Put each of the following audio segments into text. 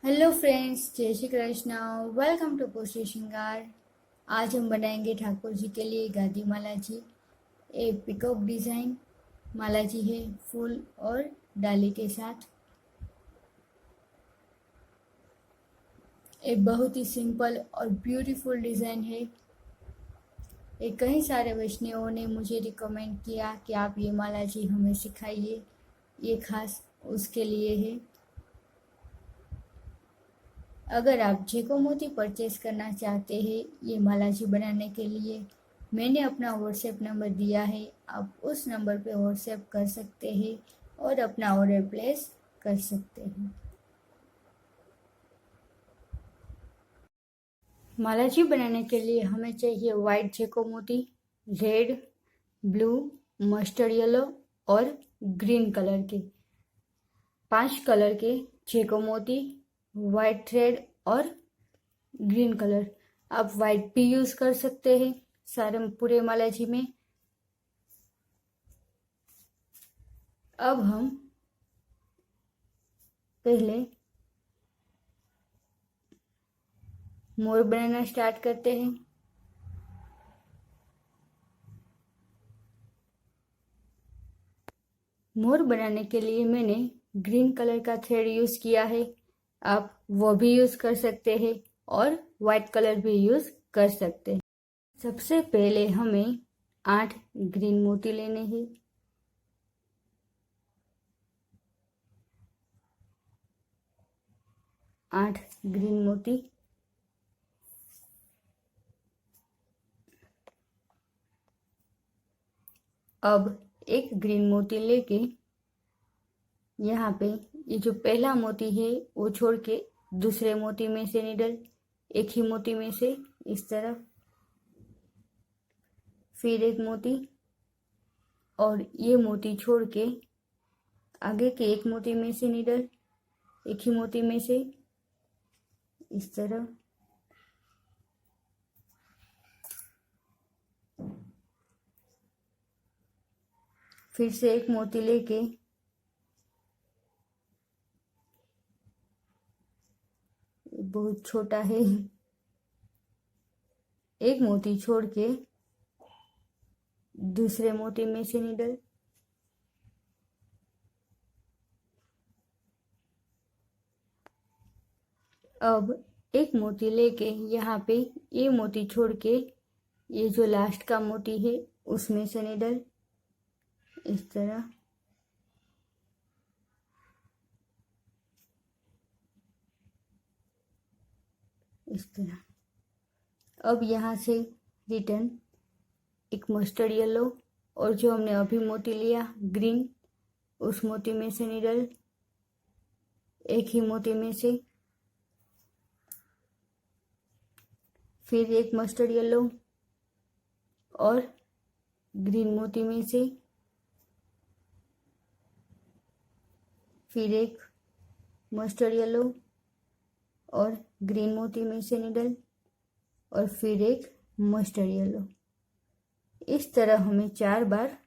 Hello friends, जय Shri Krishna. Welcome to post Shringar. आज हम बनाएंगे ठाकुर जी के लिए गादी माला जी। ये पिकॉक डिज़ाइन माला जी है, फूल और डाली के साथ। एक बहुत ही सिंपल और ब्यूटीफुल डिज़ाइन है। ये कई सारे वैष्णवों ने मुझे रिकमेंड किया कि आप ये माला जी हमें सिखाइए, ये खास उसके लिए है। अगर आप जेको मोती परचेज करना चाहते हैं ये माला जी बनाने के लिए, मैंने अपना व्हाट्सएप नंबर दिया है, आप उस नंबर पे व्हाट्सएप कर सकते हैं और अपना ऑर्डर प्लेस कर सकते हैं। माला जी बनाने के लिए हमें चाहिए वाइट जेको मोती, रेड, ब्लू, मस्टर्ड येलो और ग्रीन कलर के 5 कलर के जेको मोती, वाइट थ्रेड और ग्रीन कलर। आप वाइट भी यूज कर सकते हैं सारे पूरे माला जी में। अब हम पहले मोर बनाना स्टार्ट करते हैं। मोर बनाने के लिए मैंने ग्रीन कलर का थ्रेड यूज किया है, आप वो भी यूज कर सकते हैं और वाइट कलर भी यूज कर सकते हैं। सबसे पहले हमें 8 ग्रीन मोती लेने हैं। 8 ग्रीन मोती। अब एक ग्रीन मोती लेके यहाँ पे ये जो पहला मोती है वो छोड़ के दूसरे मोती में से निडल, एक ही मोती में से इस तरफ, फिर एक मोती और ये मोती छोड़ के आगे के एक मोती में से निडल, एक ही मोती में से इस तरह, फिर से एक मोती लेके बहुत छोटा है, एक मोती छोड़ के दूसरे मोती में से निडल, अब एक मोती लेके यहाँ पे ये मोती छोड़ के ये जो लास्ट का मोती है उसमें से निडल, इस तरह, इस तरह। अब यहाँ से रिटर्न एक मस्टर्ड येलो और जो हमने अभी मोती लिया ग्रीन उस मोती में से निडल, एक ही मोती में से, फिर एक मस्टर्ड येलो और ग्रीन मोती में से, फिर एक मस्टर्ड येलो और ग्रीन मोती में से निडल और फिर एक मस्टर्ड येलो। इस तरह हमें 4 बार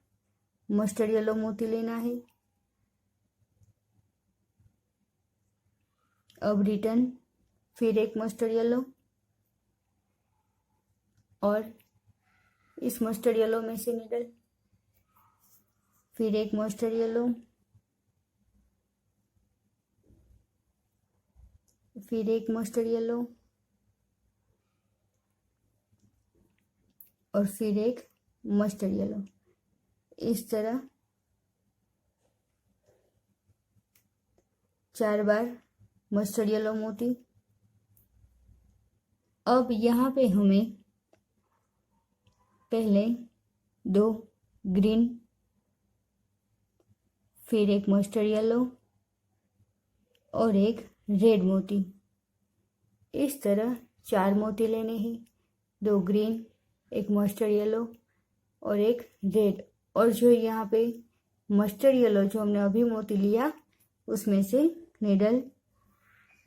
मस्टर्ड येलो मोती लेना है। अब रिटर्न फिर एक मस्टर्ड येलो और इस मस्टर्ड येलो में से निडल, फिर एक मस्टर्ड येलो, फिर एक मस्टर्ड येलो और फिर एक मस्टर्ड येलो। इस तरह 4 बार मस्टर्ड येलो मोती। अब यहाँ पे हमें पहले 2 ग्रीन, फिर एक मस्टर्ड येलो और एक रेड मोती, इस तरह 4 मोती लेने हैं, 2 ग्रीन, एक मस्टर्ड येलो और एक रेड, और जो यहाँ पे मस्टर्ड येलो जो हमने अभी मोती लिया उसमें से निडल,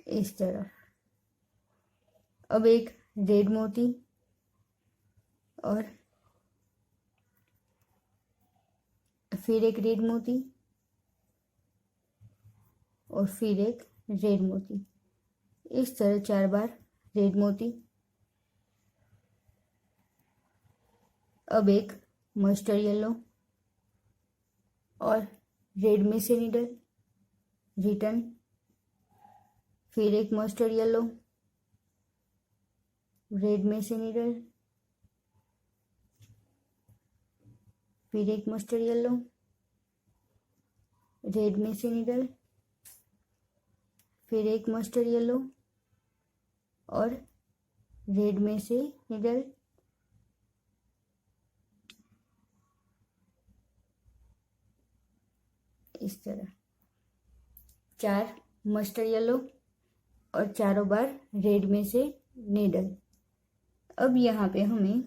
इस तरह। अब एक रेड मोती और फिर एक रेड मोती और फिर एक रेड मोती, इस तरह 4 बार रेड मोती। अब एक मस्टर्ड येलो और रेड में से नीडल, रिटर्न, फिर एक मस्टर्ड येलो, रेड में से नीडल, फिर एक मस्टर्ड येलो, रेड में से नीडल, फिर एक मस्टर्ड येलो और रेड में से नीडल, इस तरह 4 मस्टर्ड येलो और चारों बार रेड में से नीडल। अब यहाँ पे हमें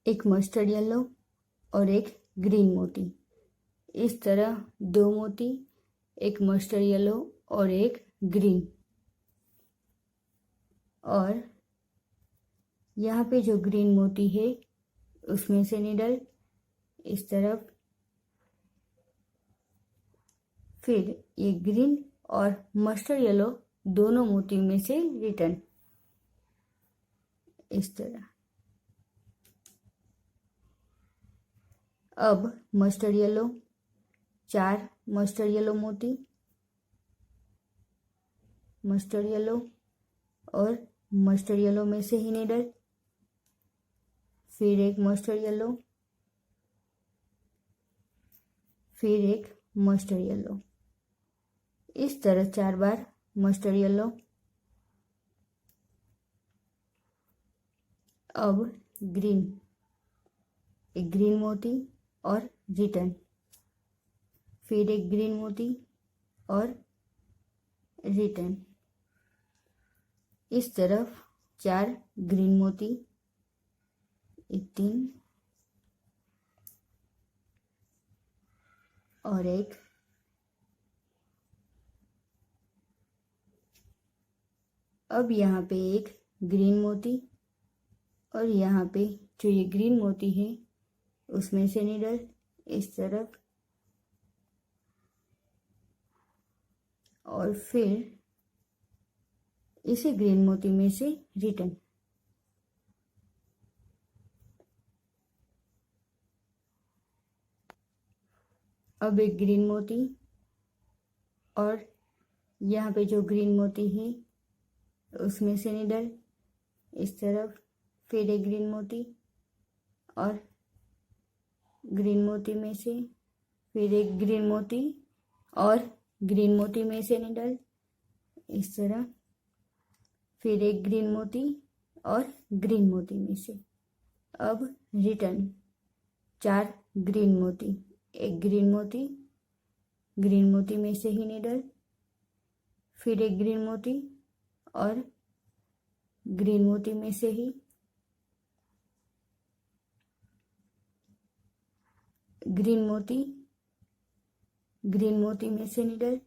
एक मस्टर्ड येलो और एक ग्रीन मोती, इस तरह 2 मोती, एक मस्टर्ड येलो और एक ग्रीन, और यहाँ पे जो ग्रीन मोती है उसमें से नीडल इस तरफ, फिर ये ग्रीन और मस्टर्ड येलो दोनों मोती में से रिटर्न, इस तरह। अब मस्टर्ड येलो, 4 मस्टर्ड येलो मोती, मस्टर्ड येलो और मस्टर्ड येलो में से ही नीडल, फिर एक मस्टर्ड येलो, फिर एक मस्टर्ड येलो, इस तरह 4 बार मस्टर्ड येलो। अब ग्रीन, एक ग्रीन मोती और रिटर्न, फिर एक ग्रीन मोती और रिटर्न, इस तरफ 4 ग्रीन मोती, 3 और एक, अब यहाँ पे एक ग्रीन मोती और यहाँ पे जो ये ग्रीन मोती है उसमें से नीडल इस तरफ, और फिर इसी ग्रीन मोती में से रिटर्न। अब एक ग्रीन मोती और यहाँ पे जो ग्रीन मोती है उसमें से नीडल इस तरफ, फिर एक ग्रीन मोती और ग्रीन मोती में से, फिर एक ग्रीन मोती और ग्रीन मोती में से नीडल इस तरह, फिर एक ग्रीन मोती और ग्रीन मोती में से। अब रिटर्न 4 ग्रीन मोती, एक ग्रीन मोती में से ही नीडल, फिर एक ग्रीन मोती और ग्रीन मोती में से ही, ग्रीन मोती में से नीडल,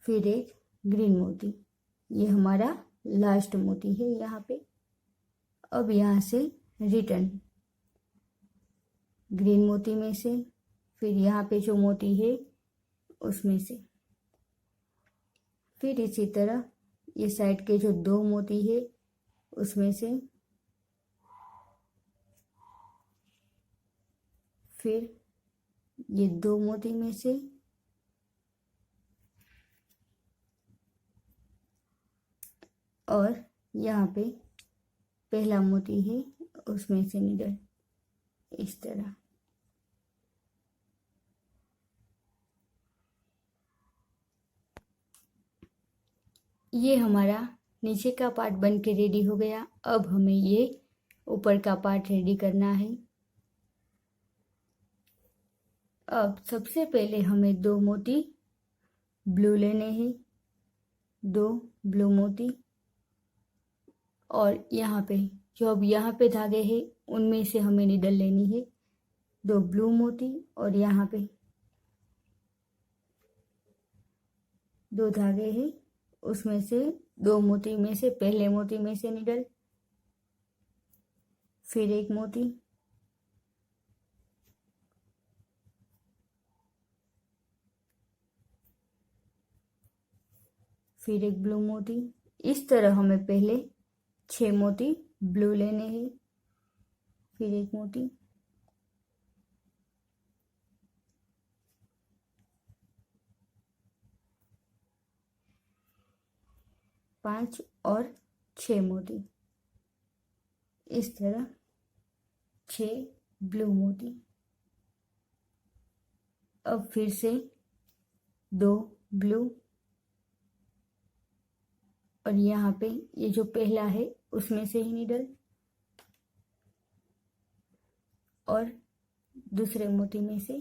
फिर एक ग्रीन मोती, ये हमारा लास्ट मोती है यहाँ पे। अब यहाँ से रिटर्न ग्रीन मोती में से, फिर यहाँ पे जो मोती है उसमें से, फिर इसी तरह ये साइड के जो 2 मोती है उसमें से, फिर ये 2 मोती में से, और यहाँ पे पहला मोती है उसमें से नीडल इस तरह। ये हमारा नीचे का पार्ट बन के रेडी हो गया। अब हमें ये ऊपर का पार्ट रेडी करना है। अब सबसे पहले हमें 2 मोती ब्लू लेने हैं, 2 ब्लू मोती, और यहाँ पे जो अब यहाँ पे धागे हैं उनमें से हमें नीडल लेनी है, 2 ब्लू मोती और यहाँ पे 2 धागे हैं, उसमें से 2 मोती में से पहले मोती में से नीडल, फिर एक मोती, फिर एक ब्लू मोती। इस तरह हमें पहले 6 मोती ब्लू लेने हैं। फिर एक मोती, पांच और 6 मोती। इस तरह 6 ब्लू मोती। अब फिर से 2 ब्लू, और यहाँ पे ये जो पहला है उसमें से ही नीडल, और दूसरे मोती में से।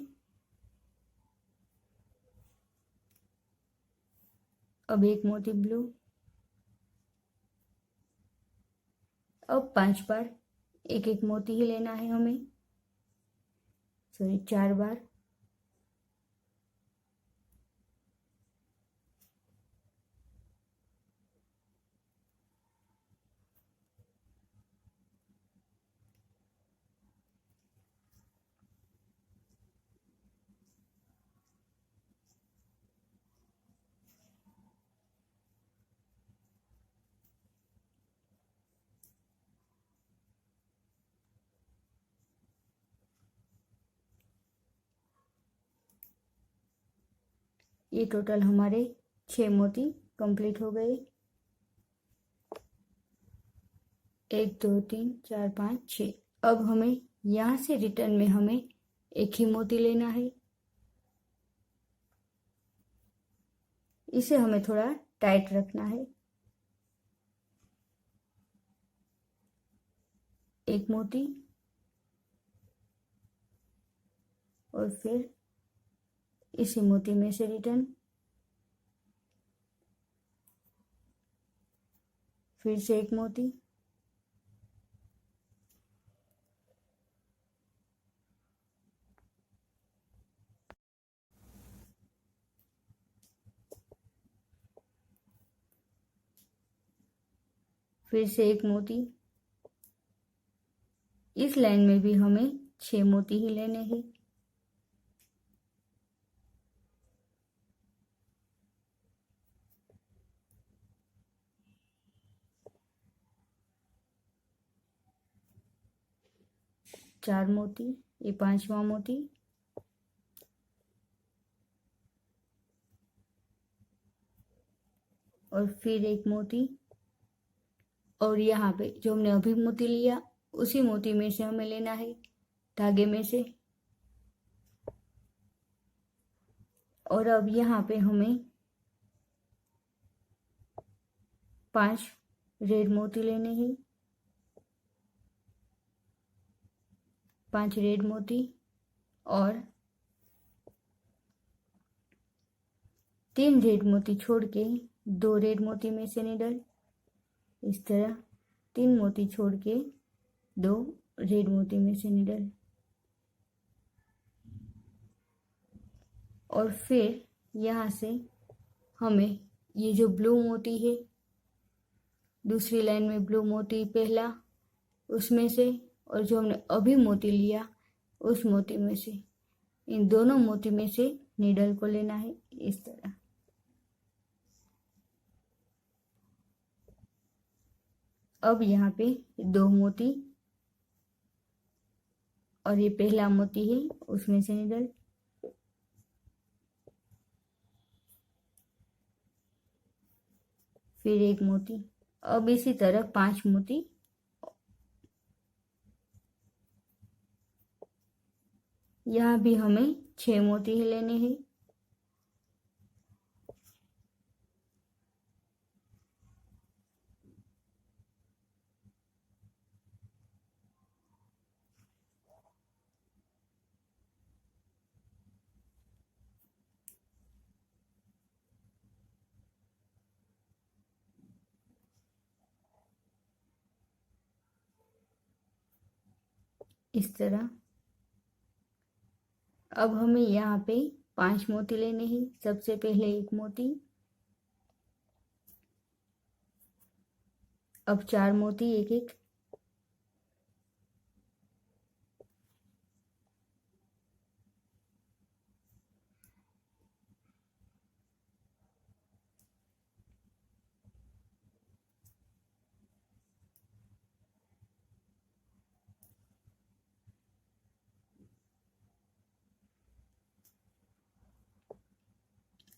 अब एक मोती ब्लू। अब 5 बार एक एक मोती ही लेना है हमें, सॉरी 4 बार। ये टोटल हमारे 6 मोती कंप्लीट हो गए। 1 2 3 4 5 6। अब हमें यहाँ से रिटर्न में हमें एक ही मोती लेना है। इसे हमें थोड़ा टाइट रखना है। एक मोती, और फिर इसी मोती में से रिटर्न, फिर से एक मोती, फिर से एक मोती। इस लाइन में भी हमें 6 मोती ही लेने हैं। चार मोती, ये 5वां मोती, और फिर एक मोती, और यहाँ पे जो हमने अभी मोती लिया उसी मोती में से हमें लेना है, धागे में से। और अब यहाँ पे हमें 5 रेड मोती लेने हैं। 5 रेड मोती, और 3 रेड मोती छोड़ के 2 रेड मोती में से निडल। इस तरह 3 मोती छोड़ के 2 रेड मोती में से निडल, और फिर यहाँ से हमें ये जो ब्लू मोती है, दूसरी लाइन में ब्लू मोती पहला, उसमें से, और जो हमने अभी मोती लिया उस मोती में से, इन दोनों मोती में से नीडल को लेना है। इस तरह अब यहाँ पे 2 मोती, और ये पहला मोती है उसमें से नीडल, फिर एक मोती। अब इसी तरह 5 मोती, यहाँ भी हमें 6 मोती ही लेने हैं। इस तरह अब हमें यहाँ पे 5 मोती लेने हैं। सबसे पहले एक मोती, अब 4 मोती एक एक,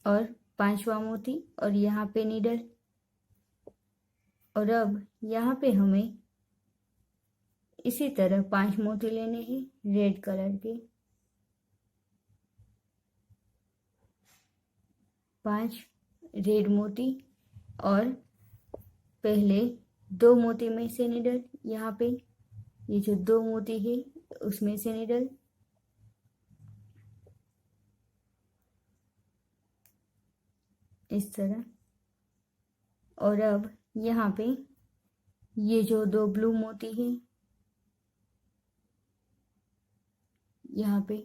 और 5वां मोती और यहाँ पे नीडल। और अब यहाँ पे हमें इसी तरह 5 मोती लेने हैं रेड कलर के। 5 रेड मोती और पहले 2 मोती में से नीडल, यहाँ पे ये जो 2 मोती है उसमें से नीडल, इस तरह। और अब यहाँ पे ये जो 2 ब्लू मोती है यहाँ पे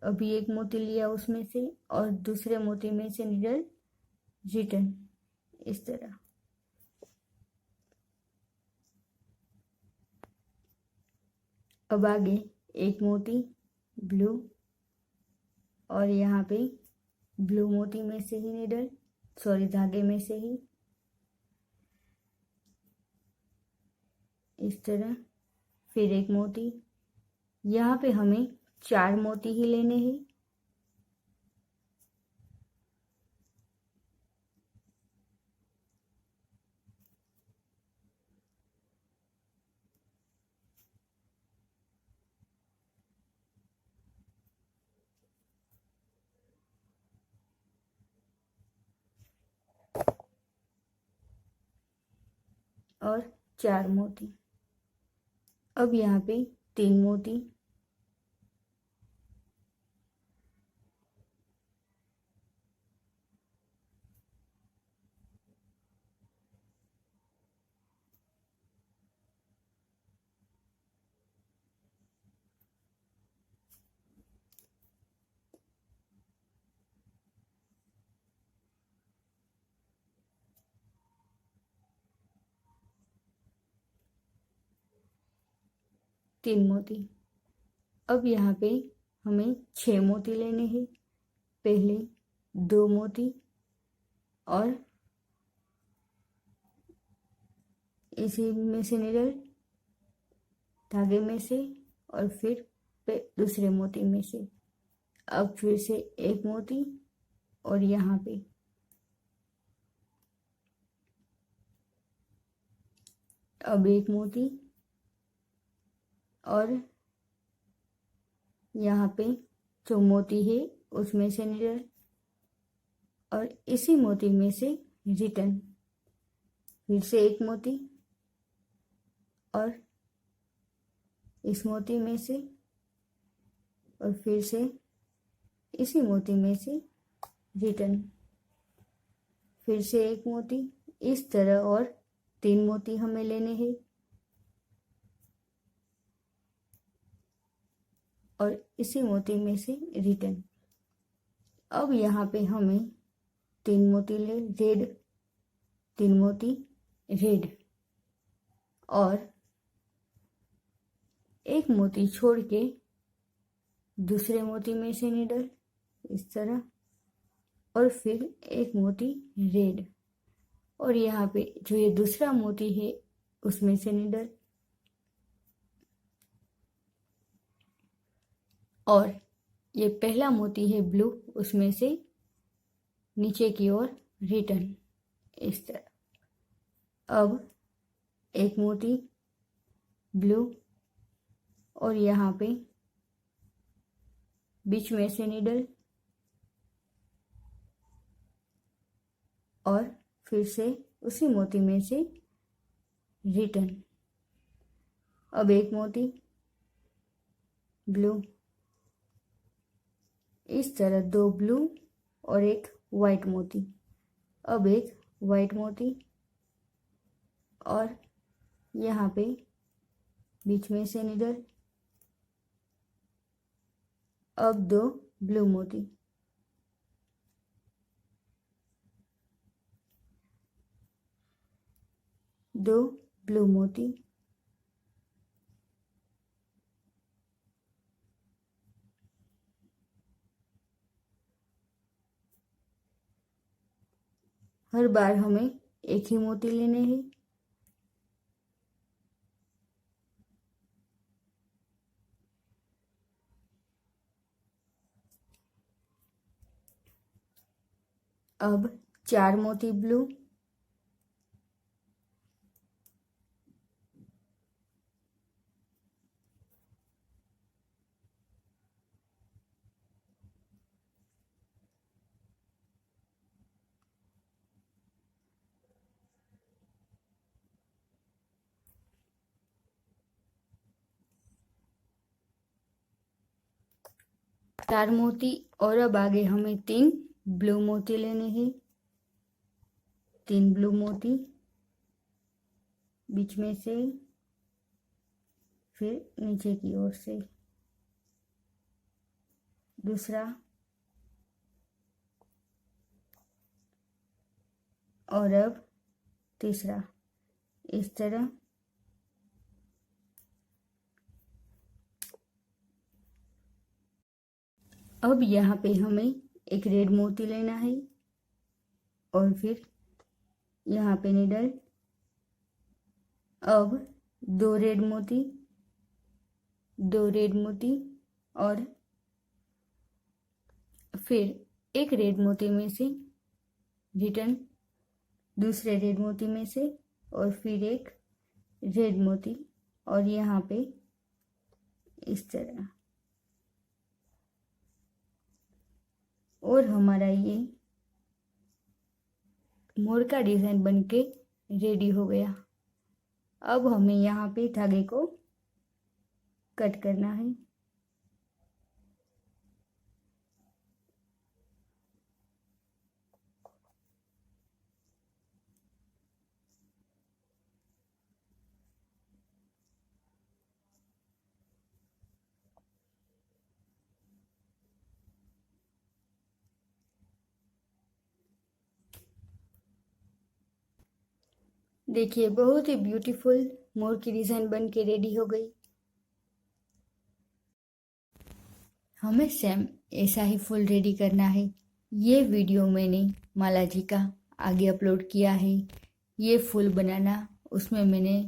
अभी एक मोती लिया उसमें से और दूसरे मोती में से नीडल रिटर्न, इस तरह। अब आगे एक मोती ब्लू और यहाँ पे ब्लू मोती में से ही नीडल, सॉरी धागे में से ही, इस तरह। फिर एक मोती, यहाँ पे हमें 4 मोती ही लेने हैं। और 4 मोती। अब यहाँ पे 3 मोती, तीन मोती। अब यहाँ पे हमें 6 मोती लेने हैं। पहले 2 मोती और इसी में से निडल धागे में से और फिर दूसरे मोती में से। अब फिर से एक मोती और यहाँ पे अब एक मोती और यहाँ पे जो मोती है उसमें से निडल और इसी मोती में से रिटर्न, फिर से एक मोती और इस मोती में से और फिर से इसी मोती में से रिटर्न, फिर से एक मोती, इस तरह। और 3 मोती हमें लेने हैं और इसी मोती में से रिटर्न। अब यहाँ पे हमें 3 मोती ले रेड, 3 मोती रेड और एक मोती छोड़ के दूसरे मोती में से निडल, इस तरह। और फिर एक मोती रेड और यहाँ पे जो ये दूसरा मोती है उसमें से निडल और ये पहला मोती है ब्लू, उसमें से नीचे की ओर रिटर्न, इस तरह। अब एक मोती ब्लू और यहाँ पे बीच में से निडल और फिर से उसी मोती में से रिटर्न। अब एक मोती ब्लू, इस तरह 2 ब्लू और एक वाइट मोती। अब एक वाइट मोती और यहाँ पे बीच में से निडल। अब 2 ब्लू मोती, दो ब्लू मोती हर बार हमें एक ही मोती लेने हैं। अब 4 मोती ब्लू, चार मोती, और अब आगे हमें 3 ब्लू मोती लेने हैं। 3 ब्लू मोती बीच में से, फिर नीचे की ओर से दूसरा, और अब तीसरा, इस तरह। अब यहाँ पे हमें एक रेड मोती लेना है और फिर यहाँ पे निडल। अब 2 रेड मोती, 2 रेड मोती, और फिर एक रेड मोती में से रिटर्न दूसरे रेड मोती में से, और फिर एक रेड मोती, और यहाँ पे इस तरह। और हमारा ये मोर का डिज़ाइन बनके रेडी हो गया। अब हमें यहाँ पे धागे को कट करना है। देखिए, बहुत ही ब्यूटीफुल मोर की डिज़ाइन बन के रेडी हो गई। हमें सेम ऐसा ही फूल रेडी करना है। ये वीडियो मैंने माला जी का आगे अपलोड किया है। ये फूल बनाना उसमें मैंने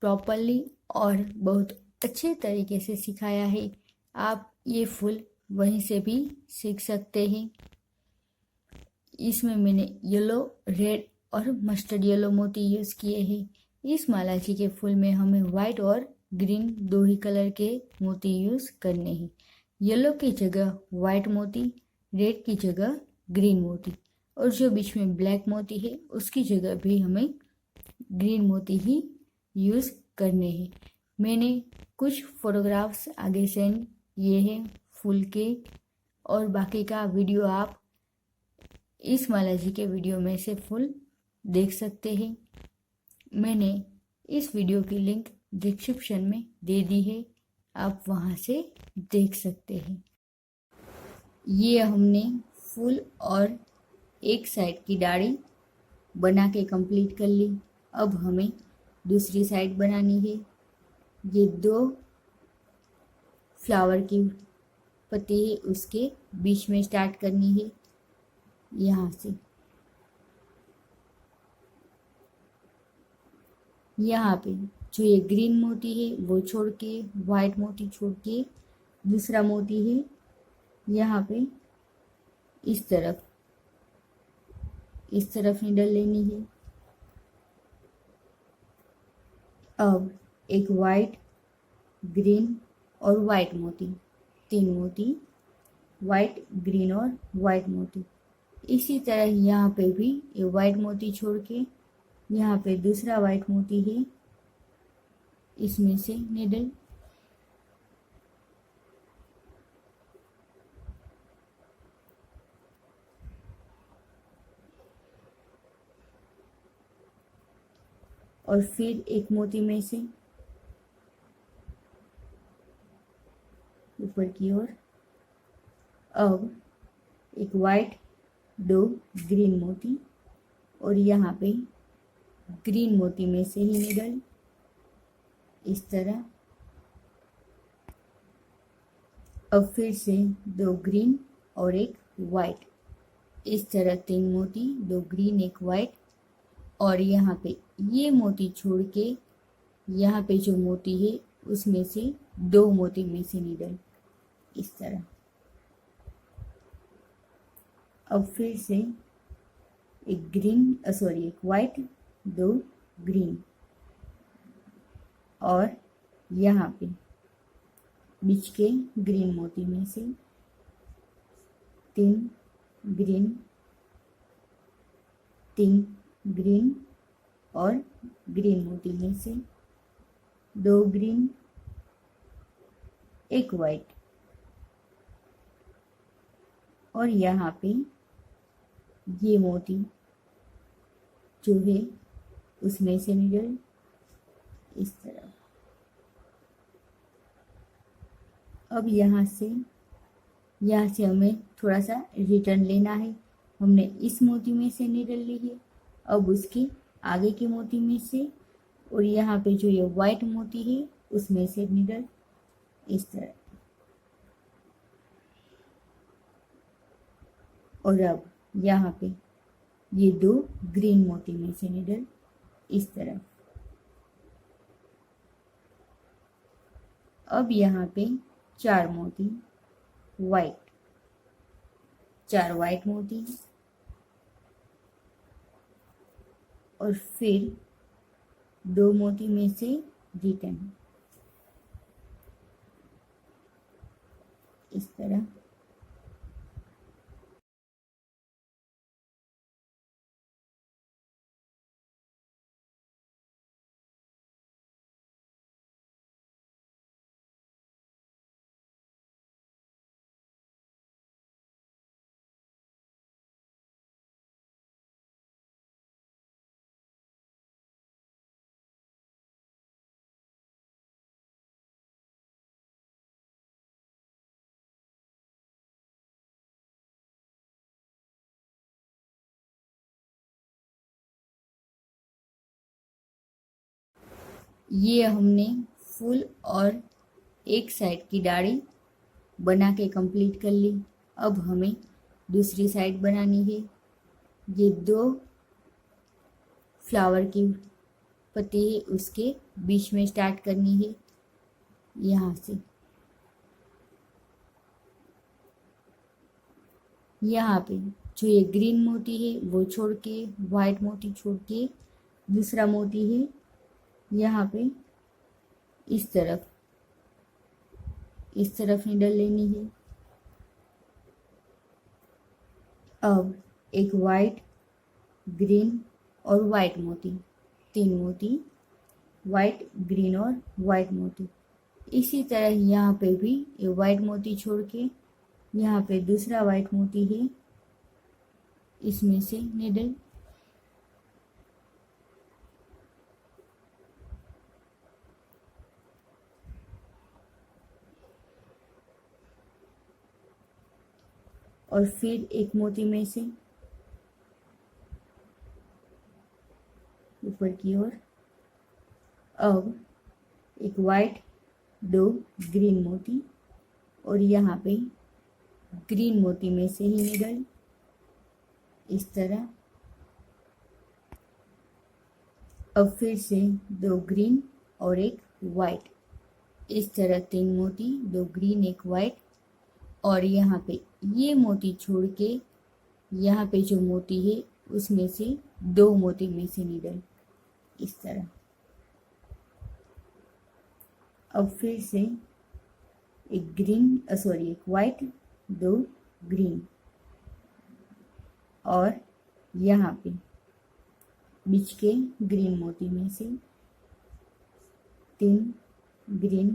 प्रॉपरली और बहुत अच्छे तरीके से सिखाया है। आप ये फूल वहीं से भी सीख सकते हैं। इसमें मैंने येलो, रेड और मस्टर्ड येलो मोती यूज़ किए हैं। इस माला जी के फूल में हमें वाइट और ग्रीन 2 ही कलर के मोती यूज़ करने हैं। येलो की जगह वाइट मोती, रेड की जगह ग्रीन मोती, और जो बीच में ब्लैक मोती है उसकी जगह भी हमें ग्रीन मोती ही यूज़ करने हैं। मैंने कुछ फोटोग्राफ्स आगे सेंड किए हैं फूल के, और बाकी का वीडियो आप इस माला जी के वीडियो में से फुल देख सकते हैं। मैंने इस वीडियो की लिंक डिस्क्रिप्शन में दे दी है, आप वहाँ से देख सकते हैं। ये हमने फूल और एक साइड की डाली बना के कंप्लीट कर ली। अब हमें दूसरी साइड बनानी है। ये 2 फ्लावर की पत्ती है, उसके बीच में स्टार्ट करनी है यहाँ से। यहाँ पे जो ये ग्रीन मोती है वो छोड़ के, वाइट मोती छोड़ के, दूसरा मोती है यहाँ पे इस तरफ निडल लेनी है। अब एक वाइट, ग्रीन और वाइट मोती, 3 मोती, वाइट, ग्रीन और वाइट मोती। इसी तरह यहाँ पे भी ये वाइट मोती छोड़ के यहाँ पे दूसरा वाइट मोती है, इसमें से निडल, और फिर एक मोती में से ऊपर की ओर। अब एक वाइट, 2 ग्रीन मोती, और यहाँ पे ग्रीन मोती में से ही निडल इस तरह। अब फिर से 2 ग्रीन और एक वाइट, इस तरह 3 मोती, 2 ग्रीन, 1 वाइट, और यहाँ पे ये मोती छोड़ के यहाँ पे जो मोती है उसमें से 2 मोती में से निडल इस तरह। अब फिर से एक ग्रीन सॉरी एक वाइट, दो ग्रीन, और यहाँ पे बीच के ग्रीन मोती में से 3 ग्रीन, 3 ग्रीन और ग्रीन मोती में से 2 ग्रीन, एक वाइट, और यहाँ पे ये मोती जो है उसमें से निडल इस तरह। अब यहाँ से हमें थोड़ा सा रिटर्न लेना है। हमने इस मोती में से निडल ली है, अब उसके आगे के मोती में से, और यहाँ पे जो ये वाइट मोती है उसमें से निडल इस तरह। और अब यहाँ पे ये 2 ग्रीन मोती में से निडल इस तरह। अब यहाँ पे 4 मोती वाइट, 4 वाइट मोती, और फिर 2 मोती में से रिटर्न इस तरह। ये हमने फूल और एक साइड की डाली बना के कंप्लीट कर ली। अब हमें दूसरी साइड बनानी है। ये 2 फ्लावर की पत्ती है, उसके बीच में स्टार्ट करनी है यहाँ से। यहाँ पे जो ये ग्रीन मोती है वो छोड़ के, वाइट मोती छोड़ के, दूसरा मोती है यहाँ पे इस तरफ निडल लेनी है। अब एक वाइट, ग्रीन और वाइट मोती, 3 मोती वाइट, ग्रीन और वाइट मोती। इसी तरह यहाँ पे भी ये वाइट मोती छोड़ के यहाँ पे दूसरा वाइट मोती है, इसमें से निडल, और फिर एक मोती में से ऊपर की ओर। अब एक वाइट, 2 ग्रीन मोती, और यहाँ पे ग्रीन मोती में से ही निडल इस तरह। अब फिर से 2 ग्रीन और एक वाइट, इस तरह 3 मोती, 2 ग्रीन, एक वाइट, और यहाँ पे ये मोती छोड़ के यहाँ पे जो मोती है उसमें से 2 मोती में से निडल इस तरह। अब फिर से एक ग्रीन सॉरी एक वाइट, 2 ग्रीन, और यहाँ पे बीच के ग्रीन मोती में से 3 ग्रीन,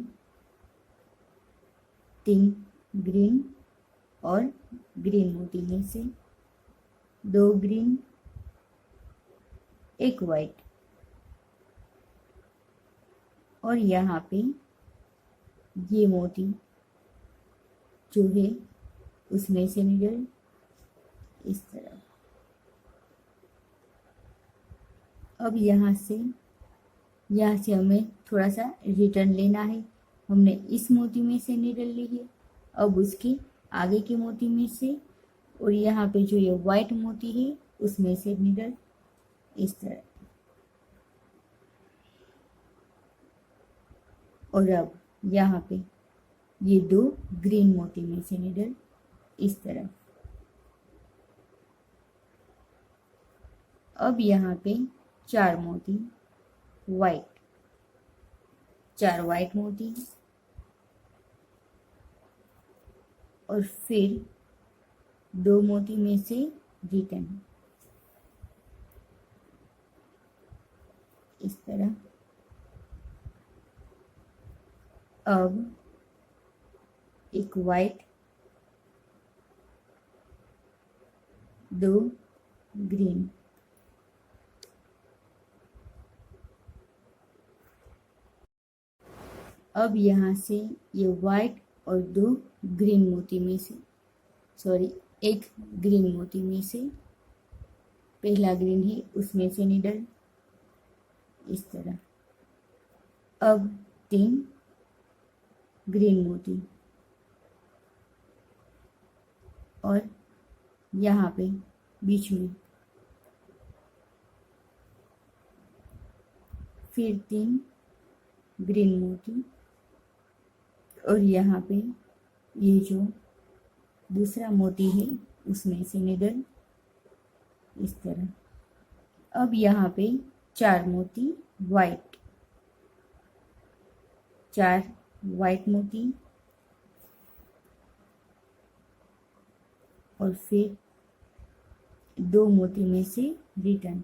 3 ग्रीन और ग्रीन मोती में से 2 ग्रीन, एक वाइट, और यहाँ पे ये मोती जो है उसमें से निडल इस तरह। अब यहाँ से हमें थोड़ा सा रिटर्न लेना है। हमने इस मोती में से निडल ली है, अब उसके आगे के मोती में से, और यहाँ पे जो ये वाइट मोती है उसमें से निडल इस तरह। और अब यहाँ पे ये 2 ग्रीन मोती में से निडल इस तरह। अब यहाँ पे 4 मोती वाइट, 4 वाइट मोती और फिर 2 मोती में से रिटर्न, इस तरह। अब एक वाइट, 2 ग्रीन, अब यहाँ से ये वाइट और 2 ग्रीन मोती में से, सॉरी, एक ग्रीन मोती में से, पहला ग्रीन है उसमें से निडल, इस तरह। अब 3 ग्रीन मोती और यहाँ पे बीच में फिर 3 ग्रीन मोती और यहाँ पे ये जो दूसरा मोती है उसमें से निडल, इस तरह। अब यहाँ पे 4 मोती वाइट, 4 वाइट मोती और फिर 2 मोती में से रिटर्न।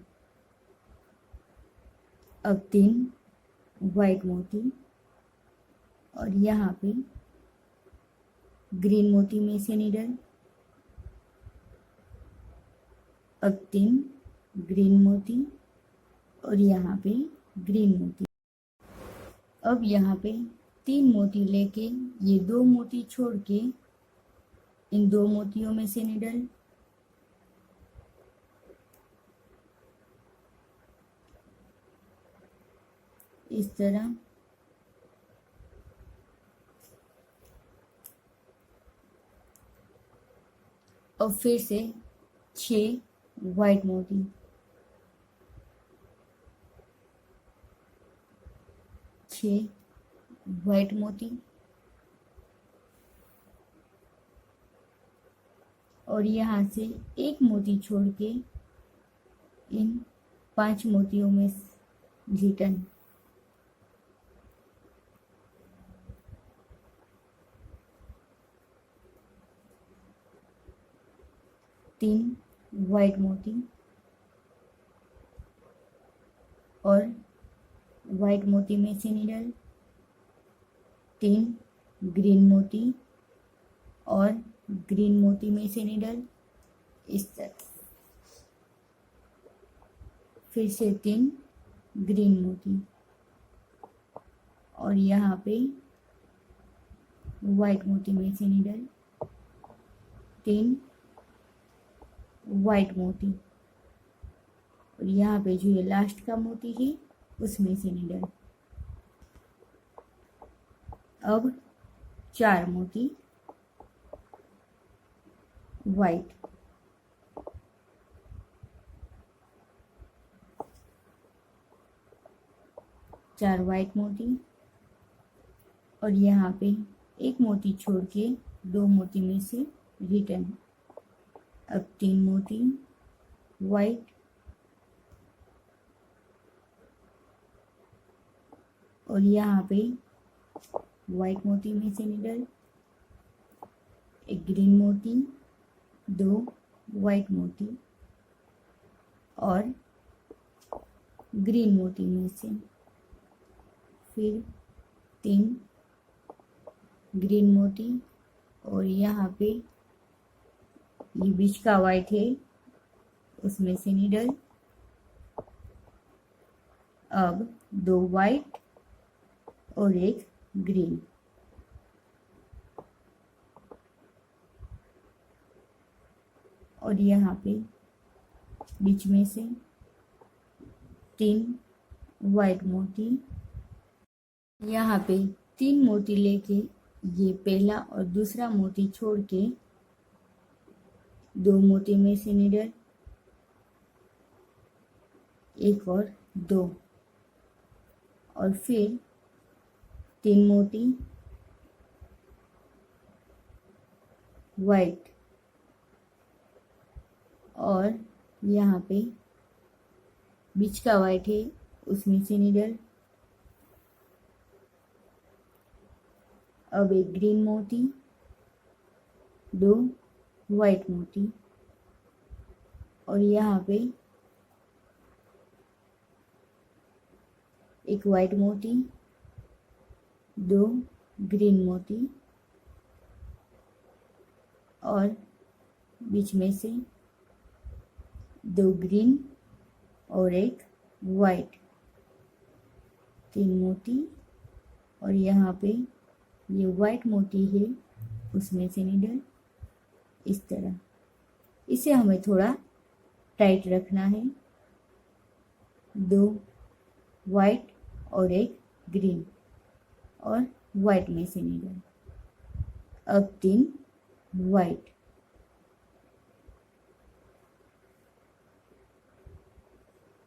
अब 3 वाइट मोती और यहाँ पे ग्रीन मोती में से निडल। अब 3 ग्रीन मोती और यहाँ पे ग्रीन मोती। अब यहाँ पे 3 मोती लेके ये 2 मोती छोड़ के इन 2 मोतियों में से निडल, इस तरह। और फिर से 6 वाइट मोती, 6 वाइट मोती और यहाँ से एक मोती छोड़ के इन 5 मोतियों में रिटर्न, तीन वाइट मोती और वाइट मोती में से निडल, 3 ग्रीन मोती और ग्रीन मोती में से निडल, इस तरह। फिर से 3 ग्रीन मोती और यहाँ पे वाइट मोती में से निडल, 3 वाइट मोती और यहाँ पे जो ये लास्ट का मोती है उसमें से निडल। अब 4 मोती वाइट, 4 वाइट मोती और यहाँ पे एक मोती छोड़ के 2 मोती में से रिटर्न। अब 3 मोती वाइट और यहाँ पे वाइट मोती में से निडल, एक ग्रीन मोती, 2 वाइट मोती और ग्रीन मोती में से, फिर 3 ग्रीन मोती और यहाँ पे ये बीच का वाइट है उसमें से निडल। अब 2 वाइट और एक ग्रीन और यहाँ पे बीच में से 3 वाइट मोती, यहाँ पे 3 मोती लेके ये पहला और दूसरा मोती छोड़ के 2 मोती में से निडल, एक और 2 और फिर 3 मोती वाइट और यहाँ पे बीच का वाइट है उसमें से नीडल। अब एक ग्रीन मोती, 2 वाइट मोती और यहाँ पे एक वाइट मोती, 2 ग्रीन मोती और बीच में से 2 ग्रीन और एक वाइट, 3 मोती और यहाँ पे ये वाइट मोती है उसमें से नीडल इस तरह। इसे हमें थोड़ा टाइट रखना है। 2 वाइट और एक ग्रीन और वाइट में से नीडल। अब 3 वाइट,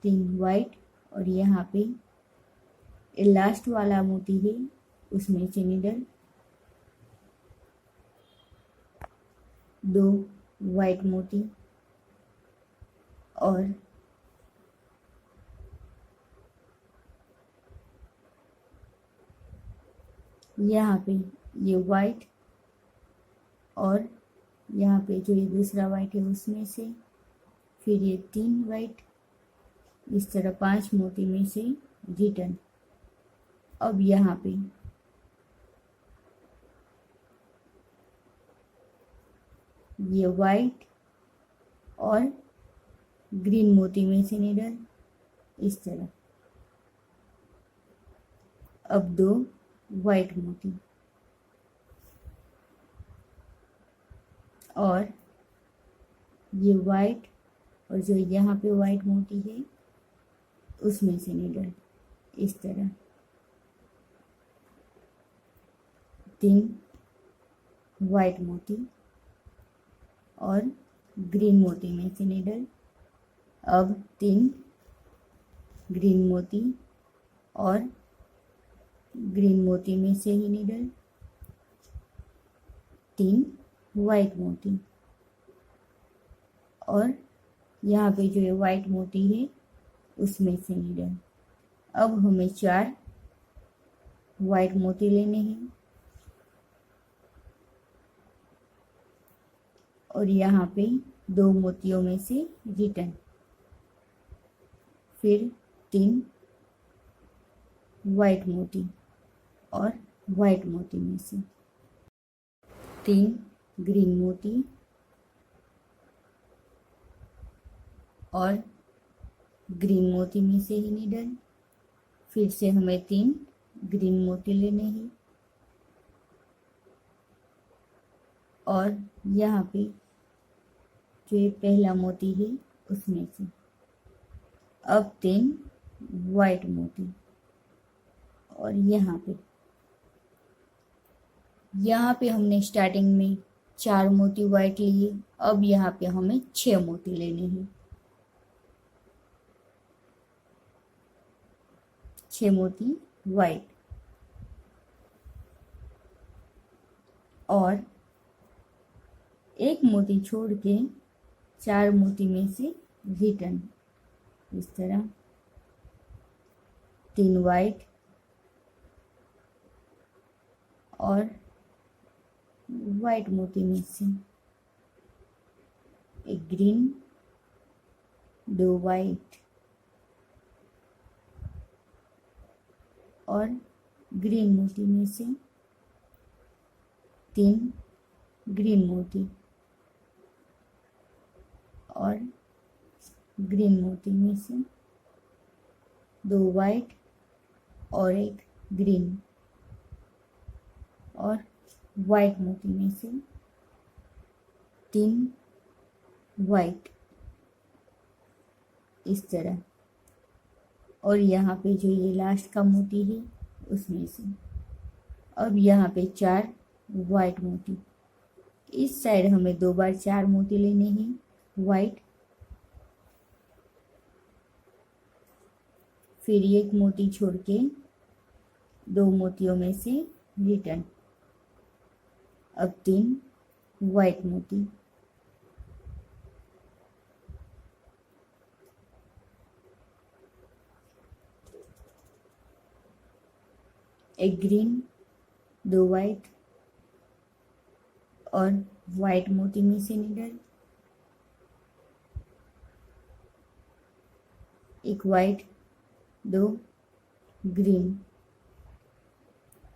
3 वाइट और यहाँ पे लास्ट वाला मोती है उसमें से नीडल, 2 वाइट मोती और यहाँ पे ये वाइट और यहाँ पे जो ये दूसरा वाइट है उसमें से, फिर ये 3 वाइट, इस तरह 5 मोती में से रिटर्न। अब यहाँ पे ये वाइट और ग्रीन मोती में से नीडल इस तरह। अब 2 वाइट मोती और ये वाइट और जो यहाँ पे वाइट मोती है उसमें से नीडल इस तरह। 3 वाइट मोती और ग्रीन मोती में से नीडल। अब 3 ग्रीन मोती और ग्रीन मोती में से ही नीडल, 3 वाइट मोती और यहाँ पे जो ये वाइट मोती है उसमें से नीडल। अब हमें 4 वाइट मोती लेने हैं और यहाँ पे 2 मोतियों में से रिटर्न, फिर 3 वाइट मोती और वाइट मोती में से 3 ग्रीन मोती और ग्रीन मोती में से ही नीडल। फिर से हमें 3 ग्रीन मोती लेने हैं और यहाँ पे जो ये पहला मोती है उसमें से अब 3 वाइट मोती और यहाँ पे हमने स्टार्टिंग में 4 मोती वाइट लिए। अब यहाँ पे हमें 6 मोती लेने हैं, 6 मोती वाइट और एक मोती छोड़ के 4 मोती में से रिटर्न इस तरह। 3 वाइट और वाइट मोती में से एक ग्रीन, 2 वाइट और ग्रीन मोती में से 3 ग्रीन मोती और ग्रीन मोती में से 2 वाइट और एक ग्रीन और वाइट मोती में से 3 वाइट इस तरह। और यहाँ पे जो ये लास्ट का मोती है उसमें से अब यहाँ पे 4 वाइट मोती। इस साइड हमें 2 बार 4 मोती लेने हैं वाइट, फिर एक मोती छोड़ के 2 मोतियों में से रिटर्न। अब 3 वाइट मोती एक ग्रीन, दो वाइट और वाइट मोती में से नीडल, एक वाइट, दो ग्रीन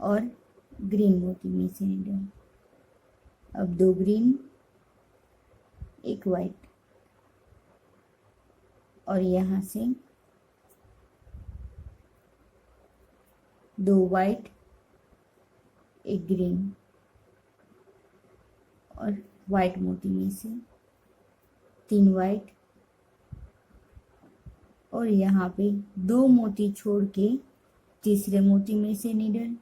और ग्रीन मोती में से नीडल। अब दो ग्रीन, एक वाइट और यहाँ से दो वाइट, एक ग्रीन और वाइट मोती में से तीन वाइट और यहाँ पे दो मोती छोड़ के तीसरे मोती में से नीडल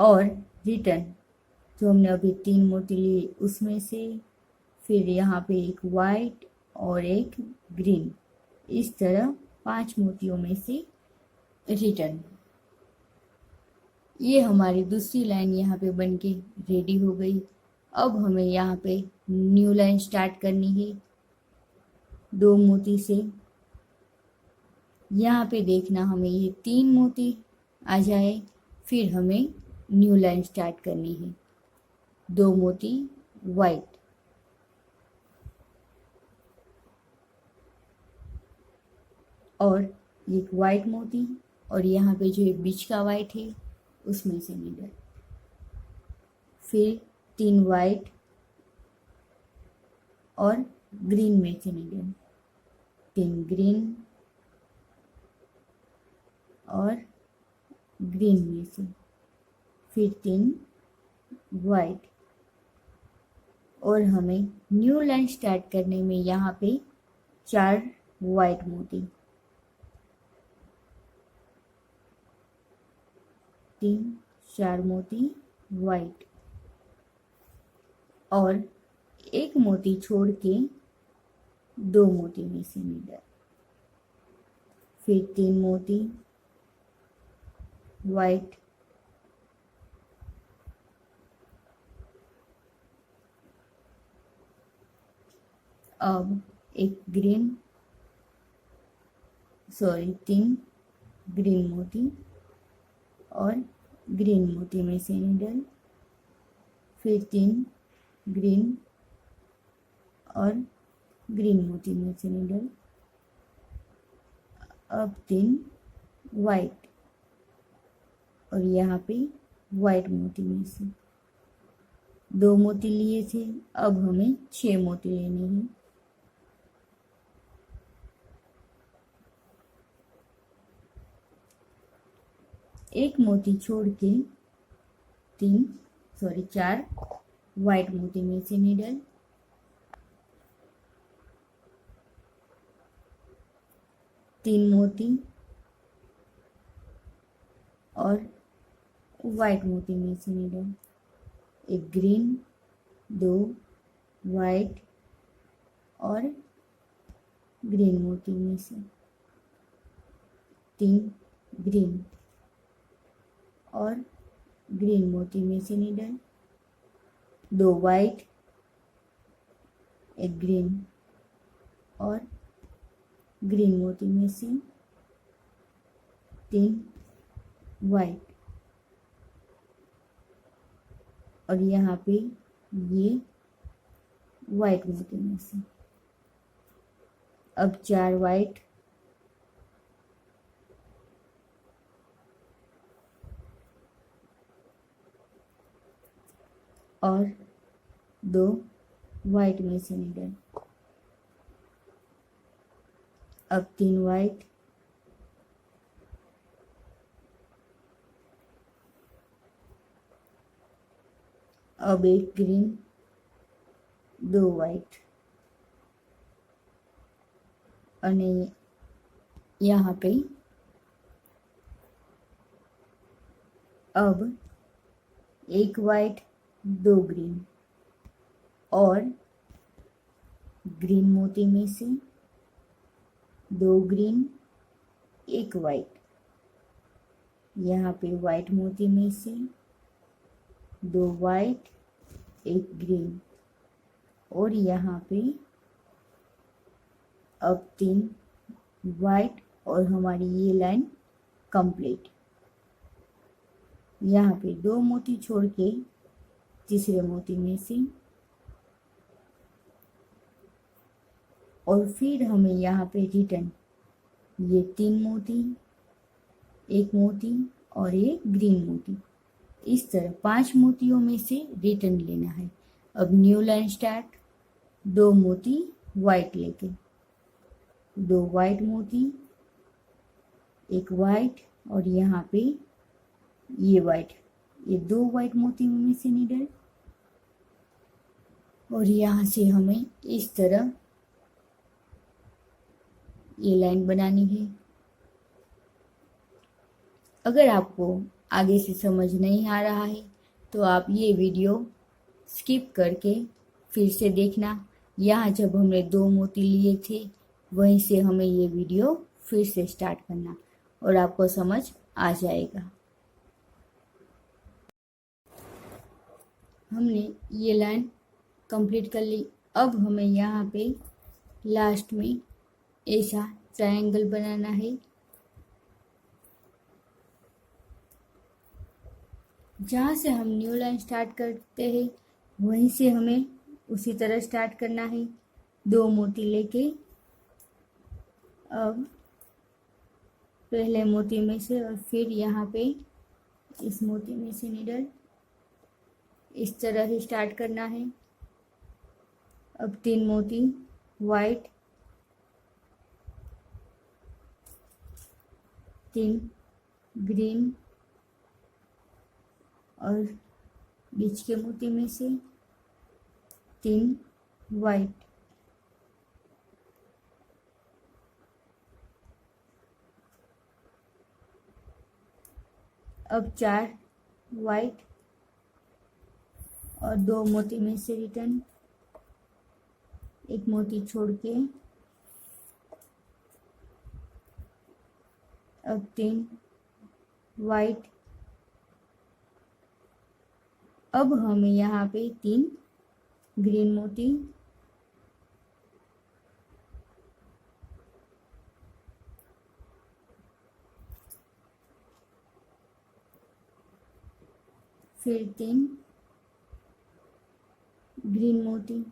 और रिटर्न जो हमने अभी तीन मोती लिए उसमें से, फिर यहाँ पे एक वाइट और एक ग्रीन, इस तरह 5 मोतियों में से रिटर्न। ये हमारी दूसरी लाइन यहाँ पे बन के रेडी हो गई। अब हमें यहाँ पे न्यू लाइन स्टार्ट करनी है। दो मोती से यहाँ पे देखना हमें ये 3 मोती आ जाए, फिर हमें न्यू लाइन स्टार्ट करनी है। दो मोती वाइट और एक वाइट मोती और यहाँ पे जो एक बीच का वाइट है उसमें से नीडल, फिर 3 वाइट और ग्रीन में से नीडल, 3 ग्रीन और ग्रीन में से, फिर 3 वाइट और हमें न्यू लाइन स्टार्ट करने में यहाँ पे 4 वाइट मोती, 4 मोती वाइट और एक मोती छोड़ के 2 मोती में से नीडल, फिर 3 मोती वाइट अब एक ग्रीन, 3 ग्रीन मोती और ग्रीन मोती में से नीडल, फिर 3 ग्रीन और ग्रीन मोती में से नीडल, अब 3 वाइट और यहाँ पे वाइट मोती में से 2 मोती लिए थे, अब हमें 6 मोती लेने हैं। एक मोती छोड़ के 4 वाइट मोती में से नीडल, 3 मोती और वाइट मोती में से नीडल, एक ग्रीन, 2 वाइट और ग्रीन मोती में से 3 ग्रीन और ग्रीन मोती में से नीडल, 2 वाइट, एक ग्रीन और ग्रीन मोती में से 3 वाइट और यहाँ पे ये वाइट मोती में से, अब 4 वाइट और 2 वाइट में से नीडल, अब 3 वाइट अब एक ग्रीन, 2 वाइट અને यहाँ पे अब एक वाइट, 2 ग्रीन और ग्रीन मोती में से 2 ग्रीन, एक वाइट, यहाँ पे वाइट मोती में से 2 वाइट, एक ग्रीन और यहाँ पे अब 3 वाइट और हमारी ये लाइन कंप्लीट। यहाँ पे 2 मोती छोड़ के तीसरे मोती में से, और फिर हमें यहाँ पे रिटर्न ये 3 मोती, एक मोती और एक ग्रीन मोती, इस तरह 5 मोतियों में से रिटर्न लेना है। अब न्यू लाइन स्टार्ट, 2 मोती वाइट लेके, 2 वाइट मोती, एक वाइट और यहाँ पे ये वाइट, ये 2 वाइट मोती में से नीडल, और यहाँ से हमें इस तरह ये लाइन बनानी है। अगर आपको आगे से समझ नहीं आ रहा है तो आप ये वीडियो स्किप करके फिर से देखना। यहाँ जब हमने 2 मोती लिए थे वहीं से हमें ये वीडियो फिर से स्टार्ट करना और आपको समझ आ जाएगा। हमने ये लाइन कंप्लीट कर ली। अब हमें यहाँ पे लास्ट में ऐसा ट्रायंगल बनाना है। जहाँ से हम न्यू लाइन स्टार्ट करते हैं वहीं से हमें उसी तरह स्टार्ट करना है, 2 मोती लेके। अब पहले मोती में से और फिर यहाँ पे इस मोती में से नीडल, इस तरह ही स्टार्ट करना है। अब 3 मोती वाइट, 3 ग्रीन और बीच के मोती में से 3 वाइट, अब 4 वाइट और 2 मोती में से रिटर्न, एक मोती छोड़ के, अब 3 वाइट। अब हमें यहाँ पे 3 ग्रीन मोती, फिर 3 ग्रीन मोती,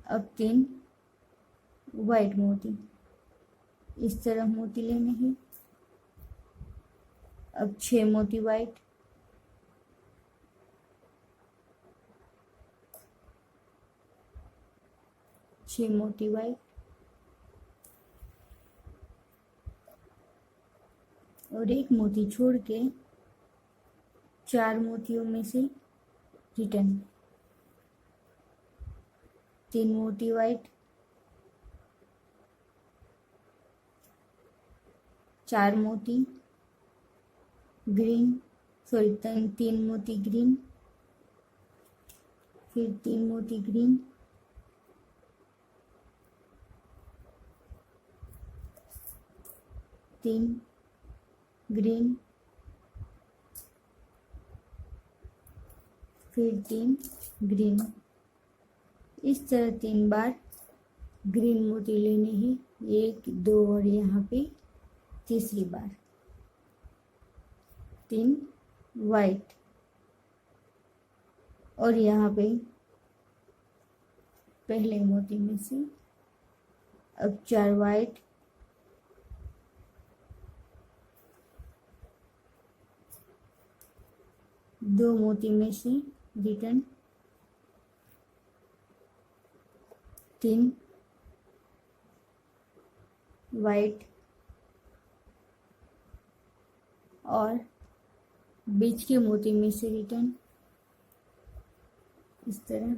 अब 3 वाइट मोती, इस तरह मोती लेने हैं। अब 6 मोती वाइट, 6 मोती वाइट और एक मोती छोड़ के 4 मोतियों में से रिटर्न, 3 मोती वाइट, 4 मोती ग्रीन, सॉरी 3 मोती ग्रीन, फिर 3 मोती ग्रीन, तीन ग्रीन, फिर 3 ग्रीन, इस तरह 3 बार ग्रीन मोती लेने हैं, 1 2 और यहाँ पे तीसरी बार 3 वाइट, और यहाँ पे पहले मोती में से अब 4 वाइट, 2 मोती में से रिटर्न, 3 वाइट और बीच के मोती में से रिटर्न, इस तरह।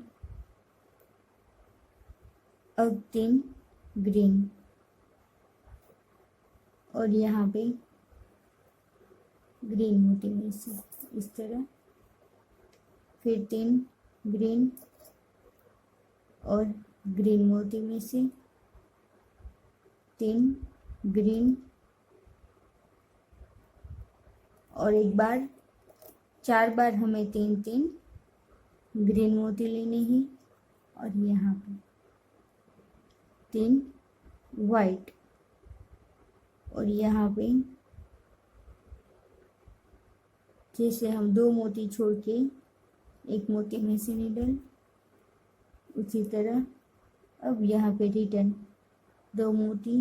अब 3 ग्रीन और यहाँ पे ग्रीन मोती में से इस तरह, फिर 3 ग्रीन और ग्रीन मोती में से 3 ग्रीन और एक बार 4 बार हमें 3 3 ग्रीन मोती लेने हैं, और यहाँ पे 3 वाइट और यहाँ पे जैसे हम 2 मोती छोड़ के एक मोती में से निडल, उसी तरह अब यहाँ पे रिटर्न 2 मोती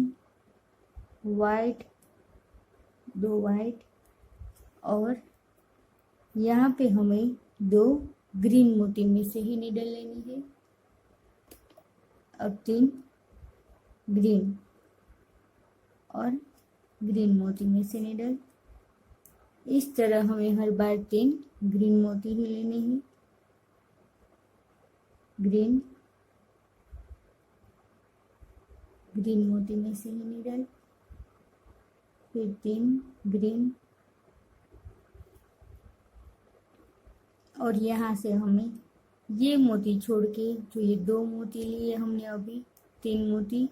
वाइट, 2 वाइट, और यहाँ पे हमें 2 ग्रीन मोती में से ही निडल लेनी है। अब 3 ग्रीन और ग्रीन मोती में से निडल। इस तरह हमें हर बार 3 ग्रीन मोती ही लेने हैं। ग्रीन, ग्रीन मोती में से ही निडल, फिर 3 ग्रीन, और यहाँ से हमें ये मोती छोड़ के जो ये 2 मोती लिए हमने अभी 3 मोती,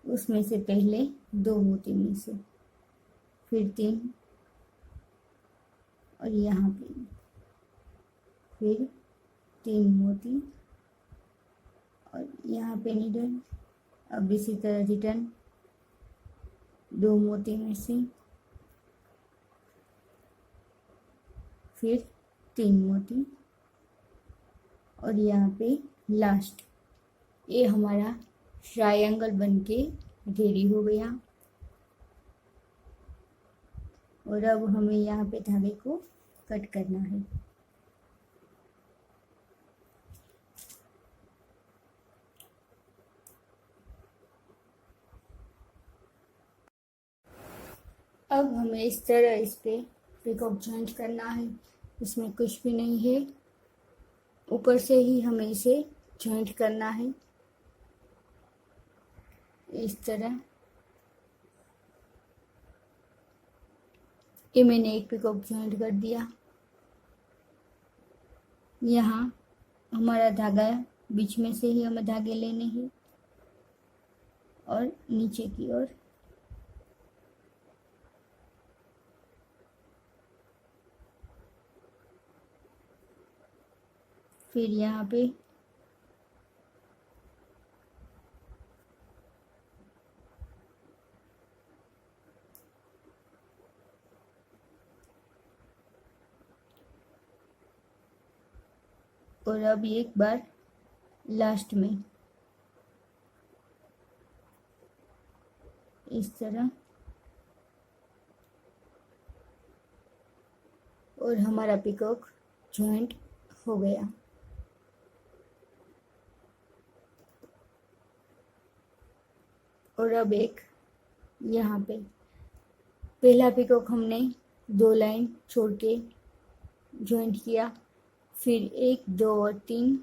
उसमें से पहले 2 मोती में से फिर 3, और यहाँ पे फिर 3 मोती और यहाँ पे निडल। अब इसी तरह रिटर्न 2 मोती में से फिर 3 मोती, और यहाँ पे लास्ट ये हमारा ट्रायंगल बनके रेडी हो गया। और अब हमें यहाँ पे धागे को कट करना है। अब हमें इस तरह इस पे पिकॉक जॉइंट करना है। इसमें कुछ भी नहीं है, ऊपर से ही हमें इसे जॉइंट करना है इस तरह। ये मैंने एक पिकॉक जॉइंट कर दिया। यहाँ हमारा धागा बीच में से ही हमें धागे लेने हैं और नीचे की ओर फिर यहाँ पे और अब एक बार लास्ट में इस तरह, और हमारा पिकॉक जॉइंट हो गया। और अब एक यहाँ पे पहला पिकॉक हमने 2 लाइन छोड़ के जॉइंट किया, फिर 1, 2 और 3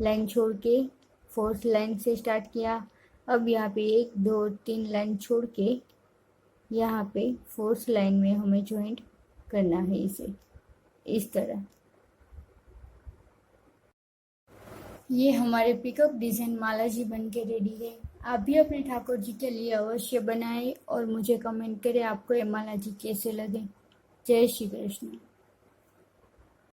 लाइन छोड़ के 4th लाइन से स्टार्ट किया। अब यहाँ पे 1, 2 और 3 लाइन छोड़ के यहाँ पे 4th लाइन में हमें जॉइंट करना है इसे इस तरह। ये हमारे पिकअप डिज़ाइन माला जी बन के रेडी है। आप भी अपने ठाकुर जी के लिए अवश्य बनाएं और मुझे कमेंट करें आपको ये माला जी कैसे लगे। जय श्री कृष्ण।